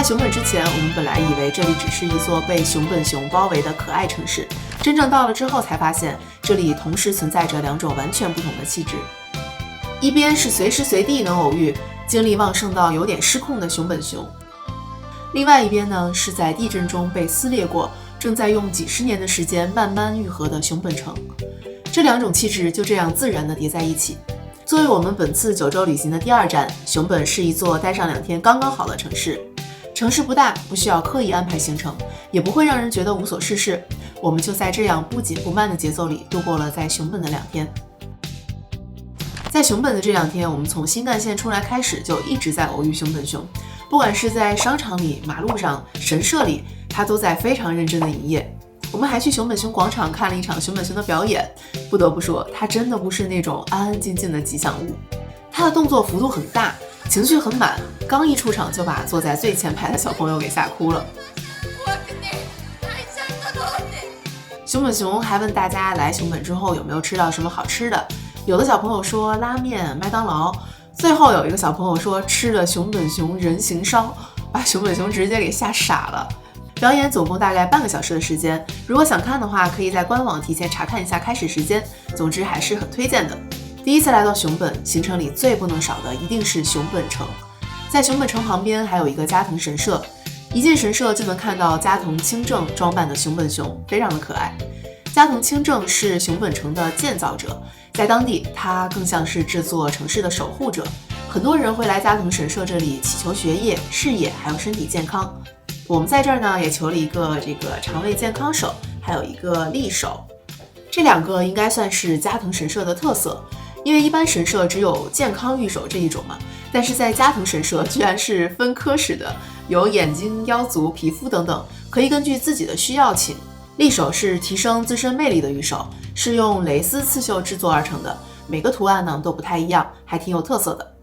来熊本之前，我们本来以为这里只是一座被熊本熊包围的可爱城市，真正到了之后才发现，这里同时存在着两种完全不同的气质。一边是随时随地能偶遇、精力旺盛到有点失控的熊本熊，另外一边呢，是在地震中被撕裂过，正在用几十年的时间慢慢愈合的熊本城。这两种气质就这样自然地叠在一起。作为我们本次9周旅行的第2站，熊本是一座待上2天刚刚好的城市。城市不大，不需要刻意安排行程，也不会让人觉得无所事事。我们就在这样不紧不慢的节奏里度过了在熊本的2天。在熊本的这2天，我们从新干线出来开始就一直在偶遇熊本熊，不管是在商场里、马路上、神社里，它都在非常认真的营业。我们还去熊本熊广场看了一场熊本熊的表演，不得不说，它真的不是那种安安静静的吉祥物，它的动作幅度很大，情绪很满，刚一出场就把坐在最前排的小朋友给吓哭了。熊本熊还问大家来熊本之后有没有吃到什么好吃的，有的小朋友说拉面、麦当劳，最后有一个小朋友说吃了熊本熊人形烧，把熊本熊直接给吓傻了。表演总共大概半个小时的时间，如果想看的话，可以在官网提前查看一下开始时间。总之还是很推荐的。第一次来到熊本，行程里最不能少的一定是熊本城。在熊本城旁边还有一个加藤神社，一进神社就能看到加藤清正装扮的熊本熊，非常的可爱。加藤清正是熊本城的建造者，在当地他更像是这座城市的守护者。很多人会来加藤神社这里祈求学业、事业还有身体健康。我们在这儿呢也求了一个肠胃健康手，还有一个利手，这2个应该算是加藤神社的特色。因为一般神社只有健康御守这一种嘛，但是在加藤神社居然是分科室的，有眼睛、腰足、皮肤等等，可以根据自己的需要请。利手是提升自身魅力的御守，是用蕾丝刺绣制作而成的，每个图案呢都不太一样，还挺有特色的。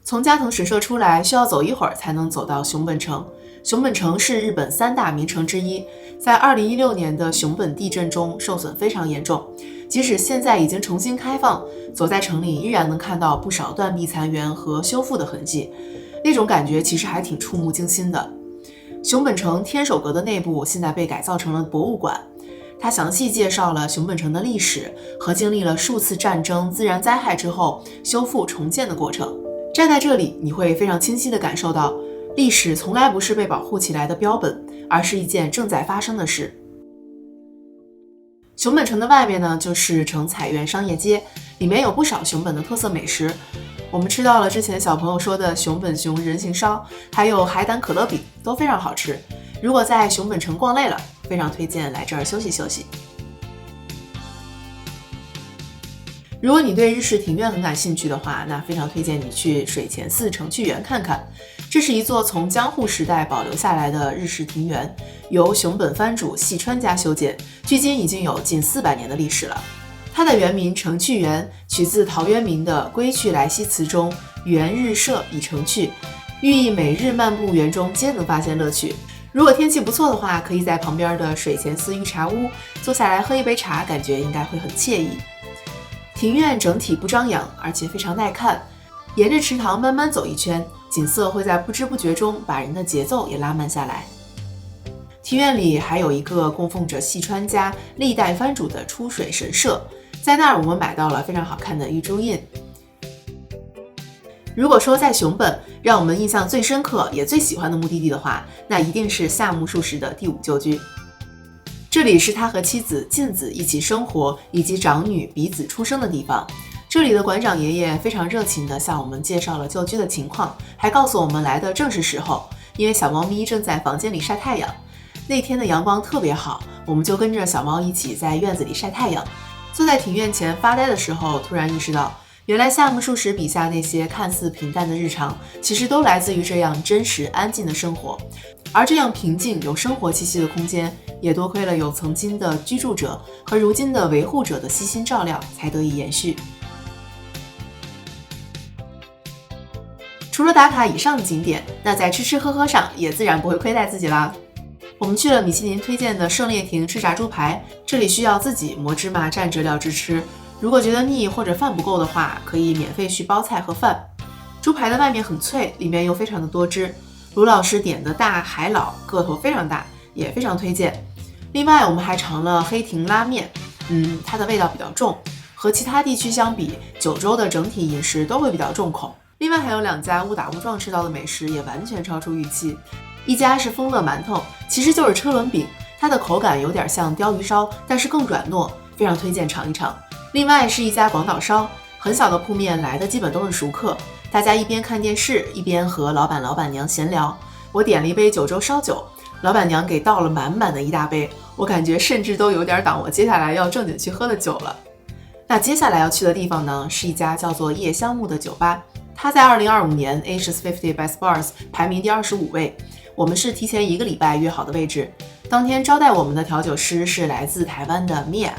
从加藤神社出来需要走一会儿才能走到熊本城。熊本城是日本3大名城之一，在2016年的熊本地震中受损非常严重，即使现在已经重新开放，走在城里依然能看到不少断壁残垣和修复的痕迹，那种感觉其实还挺触目惊心的。熊本城天守阁的内部现在被改造成了博物馆，它详细介绍了熊本城的历史和经历了数次战争、自然灾害之后修复重建的过程。站在这里，你会非常清晰地感受到，历史从来不是被保护起来的标本，而是一件正在发生的事。熊本城的外面呢，就是城彩苑商业街，里面有不少熊本的特色美食。我们吃到了之前小朋友说的熊本熊人形烧，还有海胆可乐饼，都非常好吃。如果在熊本城逛累了，非常推荐来这儿休息休息。如果你对日式庭院很感兴趣的话，那非常推荐你去水前寺程序园看看。这是一座从江户时代保留下来的日式庭园，由熊本藩主细川家修建，距今已经有近400年的历史了。它的原名程序园，取自陶渊明的《归去来兮辞》中“园日摄以成趣”，寓意每日漫步园中皆能发现乐趣。如果天气不错的话，可以在旁边的水前寺御茶屋坐下来喝一杯茶，感觉应该会很惬意。庭院整体不张扬，而且非常耐看，沿着池塘慢慢走一圈，景色会在不知不觉中把人的节奏也拉慢下来。庭院里还有一个供奉着细川家历代藩主的出水神社，在那儿我们买到了非常好看的玉珠印。如果说在熊本让我们印象最深刻也最喜欢的目的地的话，那一定是夏目漱石的第5旧居。这里是他和妻子近子一起生活以及长女比子出生的地方。这里的馆长爷爷非常热情地向我们介绍了旧居的情况，还告诉我们来的正是时候，因为小猫咪正在房间里晒太阳。那天的阳光特别好，我们就跟着小猫一起在院子里晒太阳。坐在庭院前发呆的时候，突然意识到，原来夏目漱石笔下那些看似平淡的日常，其实都来自于这样真实安静的生活。而这样平静有生活气息的空间，也多亏了有曾经的居住者和如今的维护者的悉心照料，才得以延续。除了打卡以上的景点，那在吃吃喝喝上也自然不会亏待自己啦。我们去了米其林推荐的胜烈亭吃炸猪排，这里需要自己磨芝麻蘸着料汁吃，如果觉得腻或者饭不够的话，可以免费续包菜和饭。猪排的外面很脆，里面又非常的多汁。卢老师点的大海老个头非常大，也非常推荐。另外我们还尝了黑亭拉面，它的味道比较重，和其他地区相比，九州的整体饮食都会比较重口。另外还有2家误打误撞吃到的美食也完全超出预期，一家是丰乐馒头，其实就是车轮饼，它的口感有点像鲷鱼烧，但是更软糯，非常推荐尝一尝。另外是一家广岛烧，很小的铺面，来的基本都是熟客，大家一边看电视一边和老板老板娘闲聊。我点了一杯九州烧酒，老板娘给倒了满满的一大杯，我感觉甚至都有点挡我接下来要正经去喝的酒了。那接下来要去的地方呢，是一家叫做夜香木的酒吧，它在2025年 Asia's 50 Best Bars 排名第25位，我们是提前1个礼拜约好的位置。当天招待我们的调酒师是来自台湾的 Mia，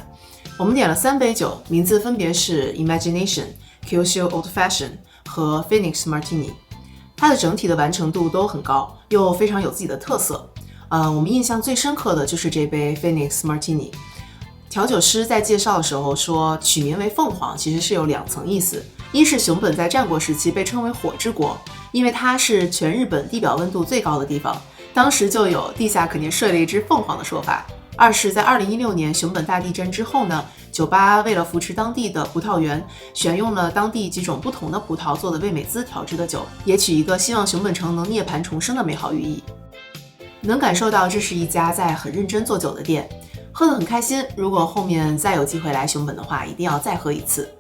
我们点了3杯酒，名字分别是 Imagination、Kyushu Old Fashion 和 Phoenix Martini， 它的整体的完成度都很高，又非常有自己的特色。我们印象最深刻的就是这杯 Phoenix Martini。调酒师在介绍的时候说，取名为凤凰其实是有2层意思，一是熊本在战国时期被称为火之国，因为它是全日本地表温度最高的地方，当时就有地下肯定睡了一只凤凰的说法。二是在2016年熊本大地震之后呢，酒吧为了扶持当地的葡萄园，选用了当地几种不同的葡萄做的味美滋调制的酒，也取一个希望熊本城能涅槃重生的美好寓意。能感受到这是一家在很认真做酒的店，喝得很开心，如果后面再有机会来熊本的话，一定要再喝一次。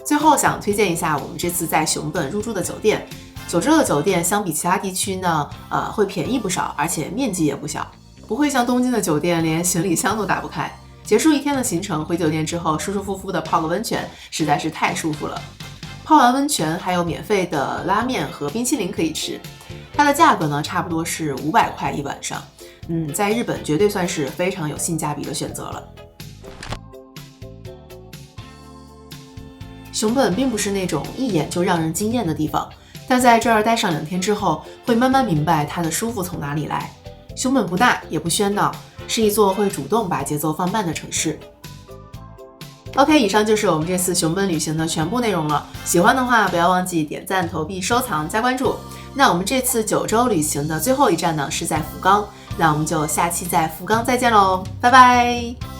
最后想推荐一下我们这次在熊本入住的酒店，九州的酒店相比其他地区呢，会便宜不少，而且面积也不小，不会像东京的酒店连行李箱都打不开。结束1天的行程，回酒店之后舒舒服服的泡个温泉，实在是太舒服了。泡完温泉还有免费的拉面和冰淇淋可以吃，它的价格呢差不多是500块1晚上，在日本绝对算是非常有性价比的选择了。熊本并不是那种一眼就让人惊艳的地方，但在这儿待上2天之后，会慢慢明白它的舒服从哪里来。熊本不大也不喧闹，是一座会主动把节奏放慢的城市。OK， 以上就是我们这次熊本旅行的全部内容了。喜欢的话不要忘记点赞、投币、收藏、加关注。那我们这次九州旅行的最后一站呢是在福冈，那我们就下期在福冈再见喽，拜拜。